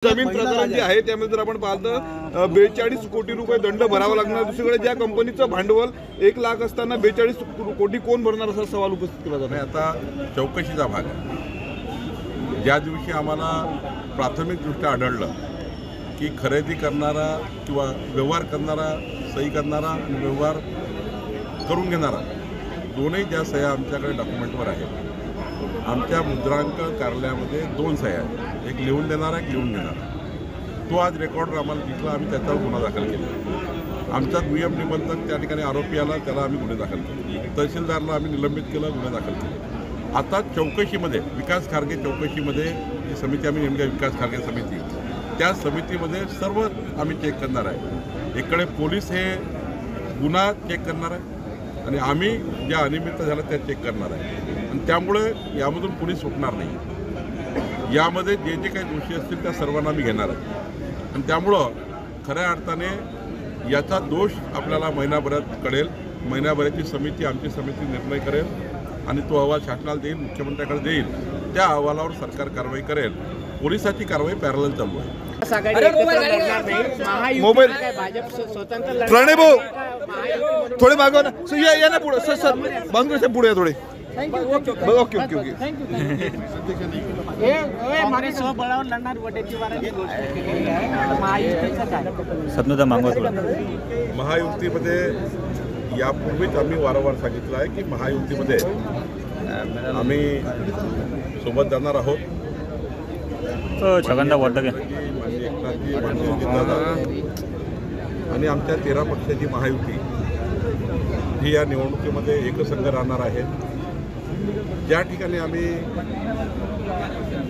जमीन प्रकरण जे आहे त्यामध्ये जर आपण पाहतो 42 कोटी रुपये दंड भरावा लागणार। दुसरीकडे ज्या कंपनीचं भांडवल 1 लाख असताना 42 कोटी कोण भरणार असा सवाल उपस्थित केला जातो। आता चौकशीचा भाग आहे। ज्या दिवशी आम्हाला प्राथमिकदृष्ट्या आढळलं की खरेदी करणारा किंवा व्यवहार करणारा, सही करणारा आणि व्यवहार करून घेणारा दोन्ही ज्या सह्या आमच्याकडे डॉक्युमेंटवर आहेत, आमच्या मुद्रांक कार्यालयामध्ये 2 सह्या आहेत, एक लिहून देणारा, एक लिहून घेणारा। तो आज रेकॉर्ड आम्हाला दिसला, आम्ही त्याच्यावर गुन्हा दाखल केला। आमचा दुय्यम निबंधक त्या ठिकाणी आरोपी आला, त्याला आम्ही गुन्हे दाखल केले। तहसीलदारला आम्ही निलंबित केलं, गुन्हे दाखल केले। आता चौकशीमध्ये विकास खारगे चौकशीमध्ये जी समिती आम्ही नेमक्या विकास खारगे समिती, त्या समितीमध्ये सर्व आम्ही चेक करणार आहे। एकडे पोलीस हे गुन्हा चेक करणार आहे आणि आम्ही ज्या अनियमितता झाल्या त्या चेक करणार आहे आणि त्यामुळे यामधून कुणी सुटणार नाही। यामध्ये जे जे काही दोषी असतील त्या सर्वांना आम्ही घेणार आहे आणि त्यामुळं खऱ्या अर्थाने याचा दोष आपल्याला महिनाभरात कळेल। महिनाभराची समिती, आमची समिती निर्णय करेल आणि तो अहवाल शासनाला देईल, मुख्यमंत्र्याकडे देईल। त्या अहवालावर सरकार कारवाई करेल। पोलिसाची कारवाई पॅरलल चालू आहे। मोबाईल प्रणय भाऊ थोडे मागव ना, या ना पुढे सर, सर बांधून पुढे या थोडे। ओके ओके ओके महायुतीमध्ये यापूर्वीच आम्ही वारंवार सांगितलं आहे की महायुतीमध्ये आम्ही सोबत जाणार आहोत। छगनदा वाटतं आणि आमच्या 13 पक्षाची महायुती ही या निवडणुकीमध्ये एकसंघ राहणार आहे। ज्या ठिकाणी आम्ही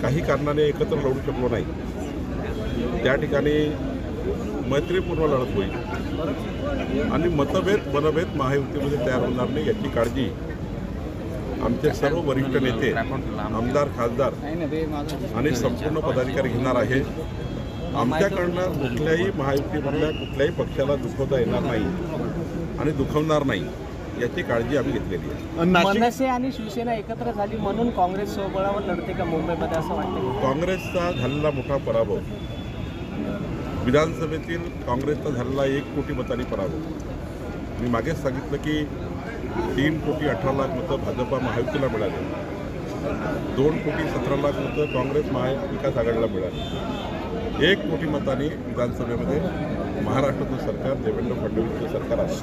काही कारणाने एकत्र लढू शकलो नाही, त्या ठिकाणी मैत्रीपूर्ण लढत होईल आणि मतभेद मनभेद महायुतीमध्ये तयार होणार नाही याची काळजी आमचे सर्व वरिष्ठ नेते, आमदार, खासदार आणि संपूर्ण पदाधिकारी घेणार आहे। आमच्याकडनं कुठल्याही महायुतीमधल्या कुठल्याही पक्षाला दुखवता येणार नाही आणि दुखवणार नाही याची काळजी आम्ही घेतलेली आहे। मनसे आणि शिवसेना एकत्र झाली म्हणून काँग्रेस स्वबळावर लढते का मुंबईमध्ये असं वाटतं? काँग्रेसचा झालेला मोठा पराभव, विधानसभेतील काँग्रेसचा झालेला 1 कोटी मतांनी पराभव। मी मागेच सांगितलं की 3 कोटी 18 लाख मतं भाजपा महायुतीला मिळाले, 2 कोटी 17 लाख मतं काँग्रेस महाविकास आघाडीला मिळाली। 1 कोटी मतांनी विधानसभेमध्ये महाराष्ट्राचं सरकार, देवेंद्र फडणवीसचं सरकार आहे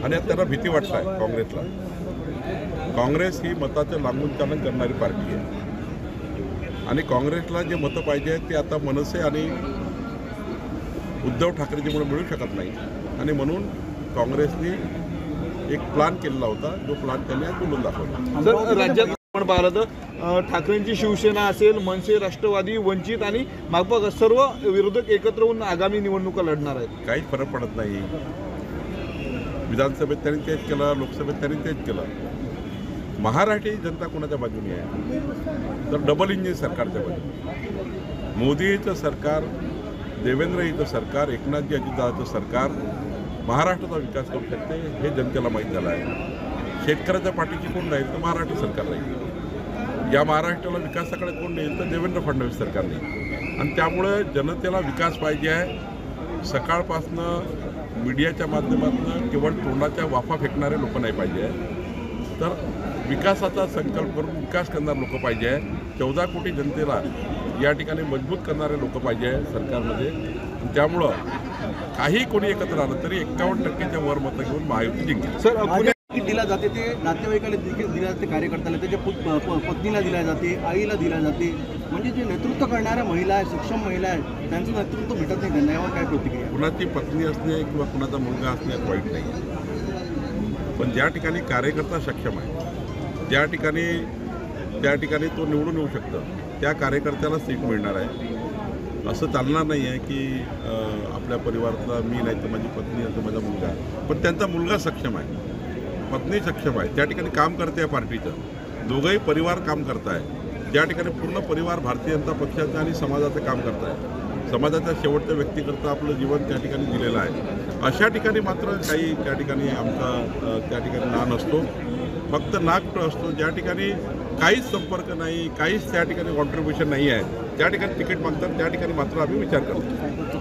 आणि आता त्यांना भीती वाटत आहे काँग्रेसला। काँग्रेस ही मताचं लांबूनचालन करणारी पार्टी आहे आणि काँग्रेसला जे मतं पाहिजे आहेत ते आता मनसे आणि उद्धव ठाकरेजीमुळे मिळू शकत नाही आणि म्हणून काँग्रेसने एक प्लॅन केलेला होता, जो प्लॅन त्यांनी आज बोलून दाखवला। सर, राज्यात आपण पाहिलं तर ठाकरेंची शिवसेना असेल, मनसे, राष्ट्रवादी, वंचित आणि मागपा सर्व विरोधक एकत्र होऊन आगामी निवडणुका लढणार आहेत। काहीच फरक पडत नाही। विधानसभेत त्यांनी तेच केलं, लोकसभेत त्यांनी तेच केलं। महाराष्ट्र जनता कोणाच्या बाजूने आहे तर डबल इंजिन सरकारच्या बाजूने। मोदीचं सरकार, देवेंद्रजीचं सरकार, एकनाथजी अजितदादाचं सरकार महाराष्ट्राचा विकास करू शकते हे जनतेला माहीत झालं आहे। शेतकऱ्याच्या पाठीशी कोण राहील तर महाराष्ट्र सरकार राहील। या महाराष्ट्राला विकासाकडे कोण नेईल तर देवेंद्र फडणवीस सरकार नेईल आणि त्यामुळे जनतेला विकास पाहिजे आहे। सकाळपासनं मीडियाच्या माध्यमातून केवळ तोंडाच्या वाफा फेकणारे लोक नाही पाहिजे, तर विकासाचा संकल्प करून विकास करणारे लोक पाहिजे आहे। 14 कोटी जनतेला या ठिकाणी मजबूत करणारे लोक पाहिजे आहे सरकारमध्ये। त्यामुळं काही कोणी एकत्र आलं तरी 51% वर मतं घेऊन महायुती जिंकेल। सर, दिला जाते ते नातेवाईकाला दिल्या जाते, कार्यकर्त्याला, त्याच्या पत्नीला दिल्या जाते, आईला दिल्या जाते, म्हणजे जे नेतृत्व करणाऱ्या महिला आहेत, सक्षम महिला आहेत, त्यांचं नेतृत्व भेटत नाही त्यांना। यावर काय प्रतिक्रिया? कुणाची पत्नी असणे किंवा कुणाचा मुलगा असण्यात वाईट नाही, पण ज्या ठिकाणी कार्यकर्ता सक्षम आहे, त्या ठिकाणी तो निवडून येऊ शकतो, त्या कार्यकर्त्याला सीट मिळणार आहे। असं चालणार नाही आहे की आपल्या परिवारातला मी नाही तर माझी पत्नी असं माझा मुलगा, पण त्यांचा मुलगा सक्षम आहे, पत्नी सक्षम आहे, त्या ठिकाणी काम करते आहे पार्टीचं, दोघंही परिवार काम करत आहे। ज्या ठिकाणी पूर्ण परिवार भारतीय जनता पक्षाचं आणि समाजाचं काम करत आहे, समाजाच्या शेवटच्या व्यक्तीकरता आपलं जीवन त्या ठिकाणी दिलेलं आहे। अशा ठिकाणी मात्र काही त्या ठिकाणी आमचा त्या ठिकाणी नाण असतो, फक्त नागपूर असतो, ज्या ठिकाणी काहीच संपर्क नाही, काहीच त्या ठिकाणी कॉन्ट्रीब्युशन नाही आहे, ज्या ठिकाणी तिकीट मागतात त्या ठिकाणी मात्र आम्ही विचार करतो.